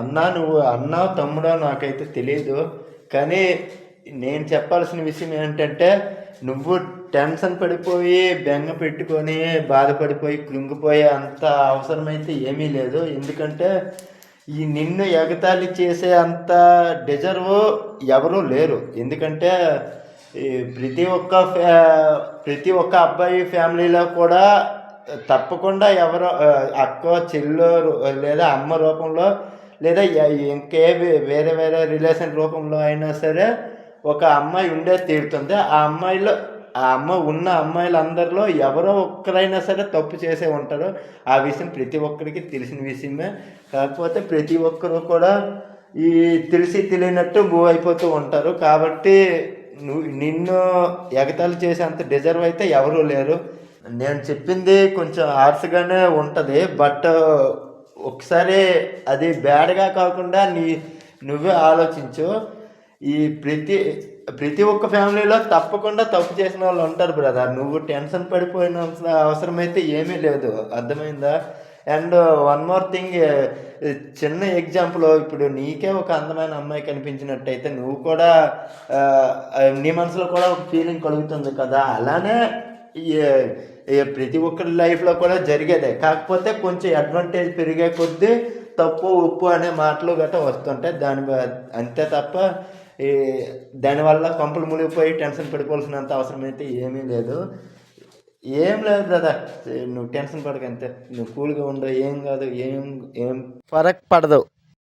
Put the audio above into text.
అన్నా నువ్వు అన్నావు తమ్ముడో నాకైతే తెలీదు. కానీ నేను చెప్పాల్సిన విషయం ఏంటంటే, నువ్వు టెన్షన్ పడిపోయి, బెంగ పెట్టుకొని, బాధపడిపోయి, కృంగిపోయే అంత అవసరమైతే ఏమీ లేదు. ఎందుకంటే ఈ నిన్ను ఎగతాళి చేసే అంత డిజర్వ్ ఎవరూ లేరు. ఎందుకంటే ఈ ప్రతి ఒక్క అబ్బాయి ఫ్యామిలీలో కూడా తప్పకుండా ఎవరో అక్కో చెల్లో లేదా అమ్మ రూపంలో లేదా వేరే వేరే రిలేషన్ రూపంలో అయినా సరే ఒక అమ్మాయి ఉండే తీరుతుంది. ఆ ఉన్న అమ్మాయిలందరిలో ఎవరో ఒక్కరైనా సరే తప్పు చేసే ఉంటారు. ఆ విషయం ప్రతి ఒక్కరికి తెలిసిన విషయమే. కాకపోతే ప్రతి ఒక్కరు కూడా ఈ తెలిసి తెలియనట్టు మూవ్ అయిపోతూ ఉంటారు. కాబట్టి నిన్ను ఎగతాళి చేసేంత డిజర్వ్ అయితే ఎవరూ లేరు. నేను చెప్పింది కొంచెం హార్ష్గానే ఉంటుంది. బట్ ఒకసారి అది బ్యాడ్గా కాకుండా నువ్వే ఆలోచించు. ఈ ప్రతి ఒక్క ఫ్యామిలీలో తప్పకుండా తప్పు చేసిన వాళ్ళు ఉంటారు బ్రదర్. నువ్వు టెన్షన్ పడిపోయిన అవసరం అయితే ఏమీ లేదు. అర్థమైందా? అండ్ వన్ మోర్ థింగ్, చిన్న ఎగ్జాంపుల్, ఇప్పుడు నీకే ఒక అందమైన అమ్మాయి కనిపించినట్టయితే నువ్వు కూడా నీ మనసులో కూడా ఒక ఫీలింగ్ కలుగుతుంది కదా. అలానే ప్రతి ఒక్కరి లైఫ్లో కూడా జరిగేదే. కాకపోతే కొంచెం అడ్వాంటేజ్ పెరిగే కొద్దీ తప్పు ఉప్పు అనే మాటలు గట్రా వస్తుంటాయి. అంతే తప్ప దానివల్ల కొంపలు మునిగిపోయి టెన్షన్ పడిపోవాల్సినంత అవసరం అయితే ఏమీ లేదు. ఏం లేదు బ్రదర్, నువ్వు టెన్షన్ పడకంతే. నువ్వు కూల్గా ఉండవు, ఏం కాదు, ఏం ఫరక్ పడదు.